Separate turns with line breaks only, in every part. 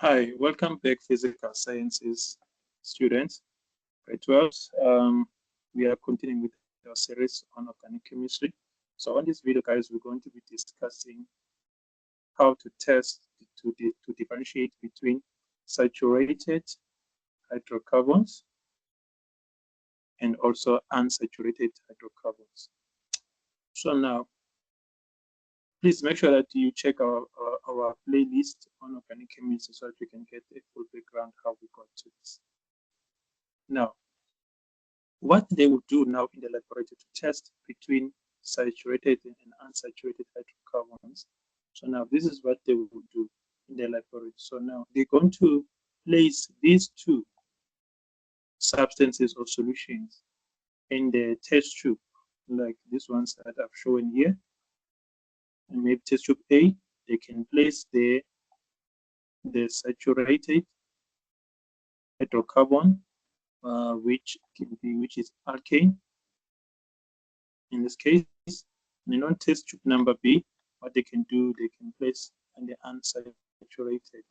Hi, welcome back, physical sciences students. Grade 12. We are continuing with our series on organic chemistry. So on this video, guys, we're going to be discussing how to test to differentiate between saturated hydrocarbons and also unsaturated hydrocarbons. So now, please make sure that you check our playlist on organic chemistry so that you can get a full background how we got to this. Now, what they would do now in the laboratory to test between saturated and unsaturated hydrocarbons. So now this is what they will do in the laboratory. So now they're going to place these two substances or solutions in the test tube, like these ones that I've shown here. And maybe test tube A, they can place the saturated hydrocarbon, which is alkane in this case. And on test tube number B, what they can do, they can place in the unsaturated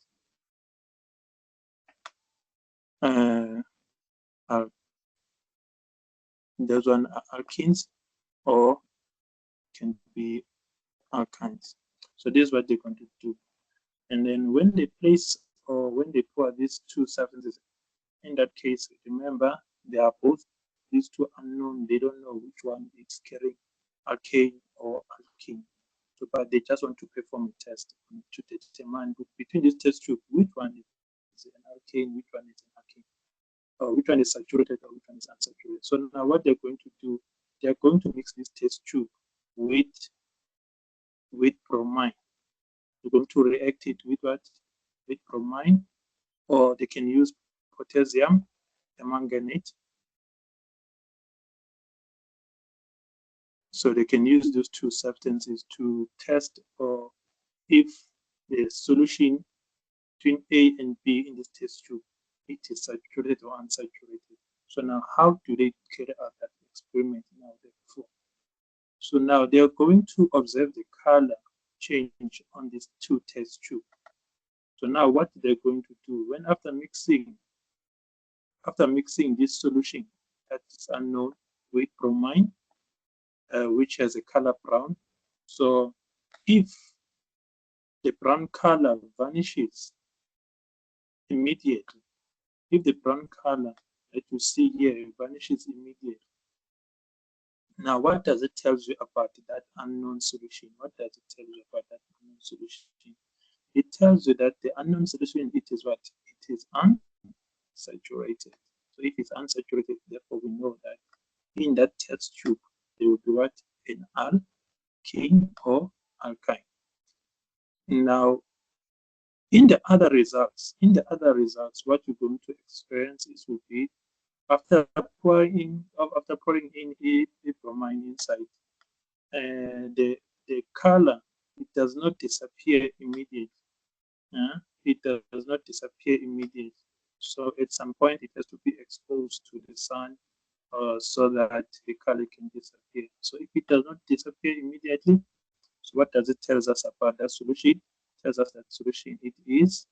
those one are alkenes or can be alkynes. So this is what they're going to do. And then when they place or when they pour these two substances, in that case, remember they are both these two unknown. They don't know which one is carrying alkane or alkene. So, but they just want to perform a test to determine between this test tube which one is an alkane, which one is an alkene, or which one is saturated or which one is unsaturated. So now what they're going to do, they're going to mix this test tube with bromine. They're going to react it with what? With bromine, or they can use potassium permanganate. So they can use those two substances to test or if the solution between A and B in this test tube, it is saturated or unsaturated. So now how do they carry out that experiment now therefore? So now they are going to observe the color change on these two test tubes. So now what they're going to do when after mixing this solution that's unknown with bromine, which has a color brown. So if the brown color vanishes immediately, if the brown color that you see here vanishes immediately, now what does it tell you about that unknown solution? What does it tell you about that unknown solution? It tells you that the unknown solution, it is what? It is unsaturated. So if it's unsaturated, therefore we know that in that test tube, there will be what? An alkene or alkyne. Now, in the other results, what you're going to experience is will be after pouring in a bromine inside, and the color, it does not disappear immediately. It does not disappear immediately. So at some point, it has to be exposed to the sun so that the color can disappear. So if it does not disappear immediately, so what does it tell us about that solution? It tells us that solution it is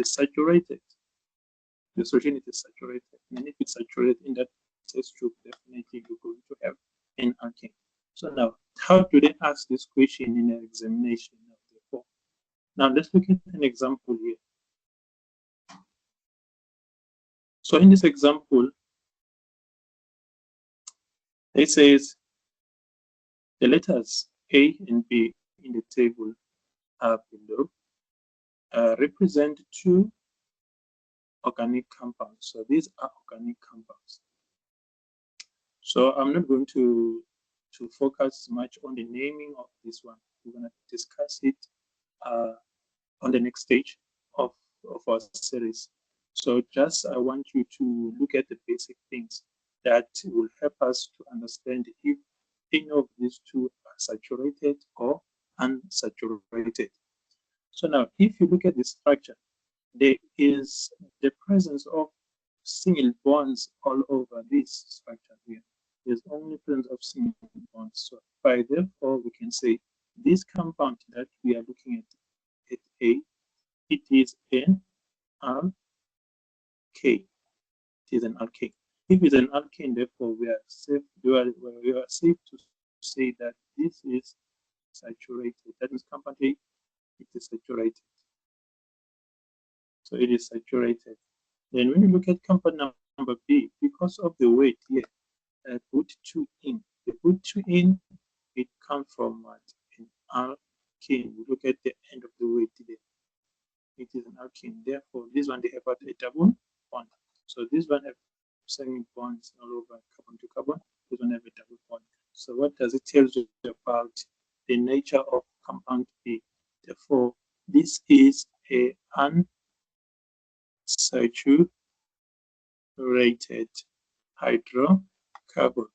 saturated. The solution is saturated, and if it's saturated in that test tube, definitely you're going to have an alkane. So now, how do they ask this question in an examination? Now let's look at an example here. So in this example, it says the letters A and B in the table below represent two organic compounds. So these are organic compounds. So I'm not going to focus much on the naming of this one. We're going to discuss it on the next stage of our series. So just I want you to look at the basic things that will help us to understand if any of these two are saturated or unsaturated. So now, if you look at the structure, there is the presence of single bonds all over this structure here. There's only presence of single bonds. So by therefore, we can say this compound that we are looking at A, it is an alkane. It is an alkane. If it's an alkane, therefore we are safe. We are safe to say that this is saturated. That means compound A, it is saturated. So it is saturated. Then when you look at compound number B, because of the weight here, put 2 in. They put 2 in, it comes from what? An alkane. You look at the end of the weight there. It is an alkane. Therefore, this one they have a double bond. So this one have semi bonds all over carbon to carbon. This one have a double bond. So what does it tell you about the nature of compound B? Therefore, this is a unsaturated hydrocarbon.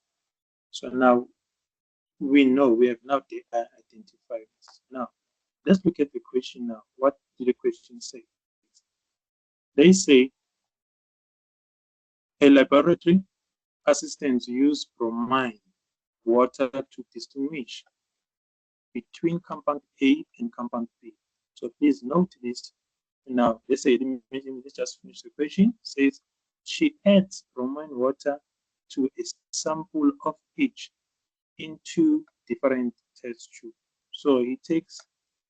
So now we know we have now identified this. Now let's look at the question now. What did the question say? They say a laboratory assistant use bromine water to distinguish between compound A and compound B. So please note this. Now let's say let's just finish the question. It says she adds bromine water to a sample of each into different test tubes. So he takes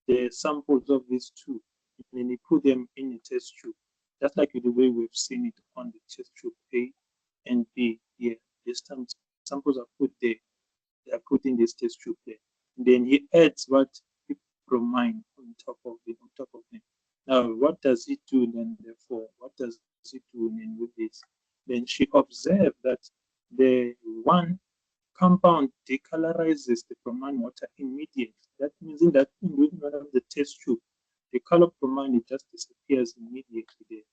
the samples of these two and then he put them in a test tube, just like the way we've seen it on the test tube A and B here. These samples are put there. They are put in this test tube there. And then he adds what? Bromine on top of them. Now, what does it do then? Therefore, what does it do then with this? Then she observed that the one compound decolorizes the bromine water immediately. That means in that one of the test tube, the color of bromine it just disappears immediately there,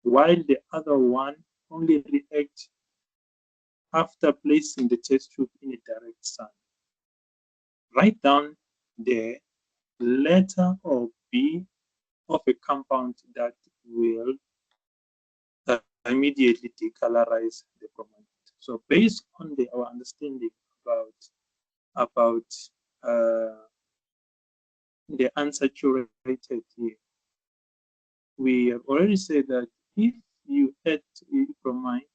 while the other one only reacts after placing the test tube in a direct sun. Write down the letter or B of a compound that will immediately decolorize the bromine. So based on our understanding about the unsaturated here, we have already said that if you add bromine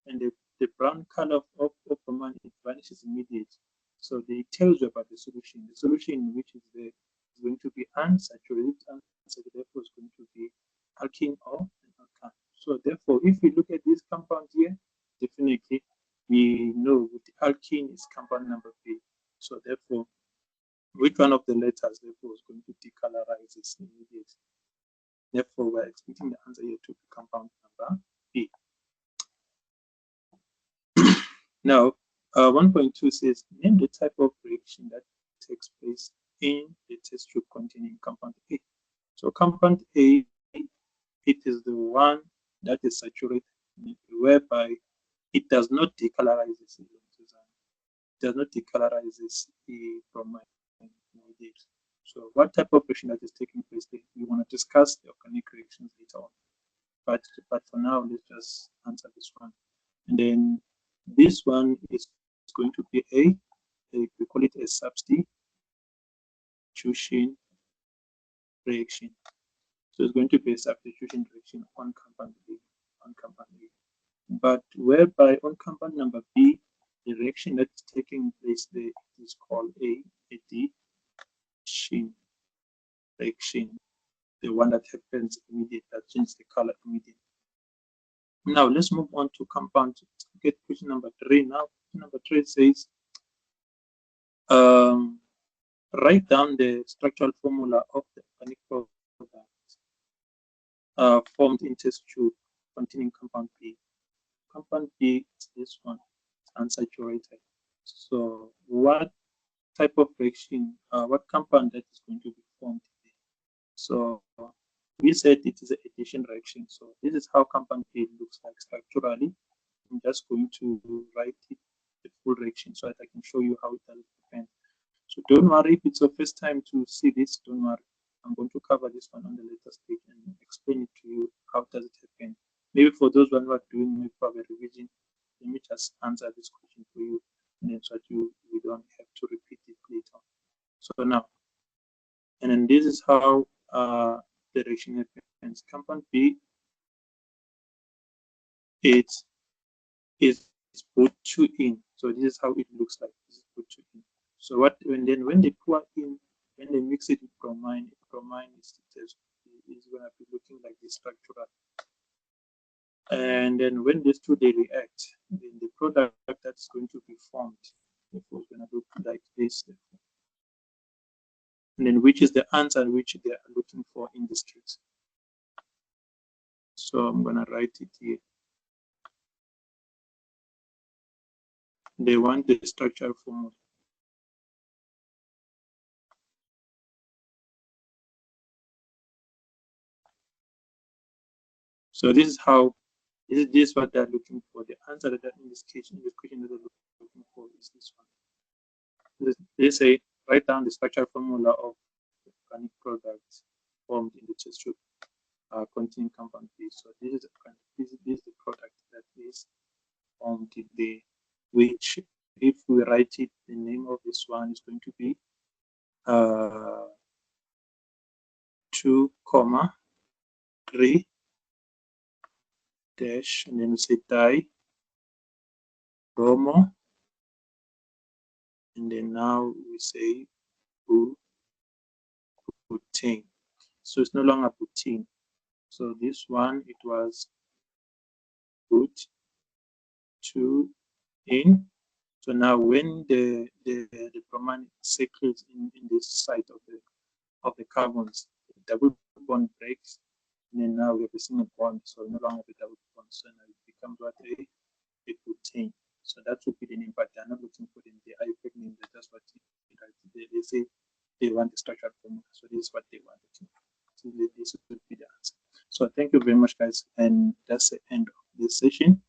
and the brown color of bromine it vanishes immediately. So they tells you about the solution. The solution which is there is going to be unsaturated. Unsaturated therefore is going to be alkene or an alkyne. So therefore, if we look at this compound here, definitely we know the alkene is compound number B. So therefore, which one of the letters therefore is going to decolorize this immediately? Therefore, we're expecting the answer here to be compound number B. Now, 1.2 says, name the type of reaction that takes place in the test tube containing compound A. So compound A, it is the one that is saturated, whereby it does not decolorize this. It does not decolorize this bromine immediately. So what type of reaction that is taking place there? We want to discuss the organic reactions later on. But for now, let's just answer this one. And then this one is going to be we call it a substitution reaction. So it's going to be a substitution reaction on compound B, But whereby on compound number B, the reaction that's taking place there is called a addition reaction, the one that happens immediately, that changes the color immediately. Now let's move on to compound. Get question number 3 now. Question number 3 says, write down the structural formula of the organic product formed in test tube containing compound B. Compound B is this one, it's unsaturated. So what type of reaction, what compound that is going to be formed here? So we said it is an addition reaction. So this is how compound B looks like structurally. I'm just going to write it the full reaction so that I can show you how it does happen. So don't worry if it's your first time to see this, don't worry. I'm going to cover this one on the later stage and explain it to you how does it happen. Maybe for those who are doing maybe probably revision, let me just answer this question for you, and then so that we don't have to repeat it later. So now, and then this is how the reaction happens. Compound B is put 2 in. So this is how it looks like. This is put 2 in. So when they pour in, when they mix it with bromine is going to be looking like this structural. And then when these two they react, then the product that's going to be formed is going to look like this. And then which is the answer which they are looking for in this case. So I'm going to write it here. They want the structural formula. So this is how, this is what they're looking for. The answer that in this case, in this question that they're looking for is this one. They say, write down the structural formula of organic products formed in the test tube containing compound B. So this is the product that is formed in the, which if we write it, the name of this one is going to be 2, 3 dash, and then we say di bromo, and then now we say butane. So it's no longer butane. So this one, it was put 2 in. So now when the bromine cycles in this site of the carbons, the double bond breaks, and then now we have a single bond, so no longer the double bond. So now it becomes what a butane. So that would be the name, but they're not looking for the IUPAC name. That's what they say they want the structural formula. So this is what they want. So this would be the answer. So thank you very much, guys, and that's the end of this session.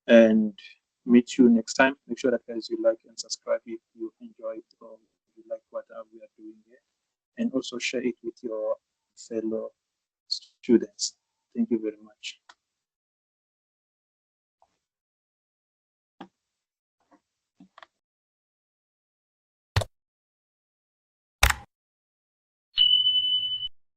And meet you next time. Make sure that, guys, you like and subscribe if you enjoyed or you like what we are doing here, and also share it with your fellow students. Thank you very much.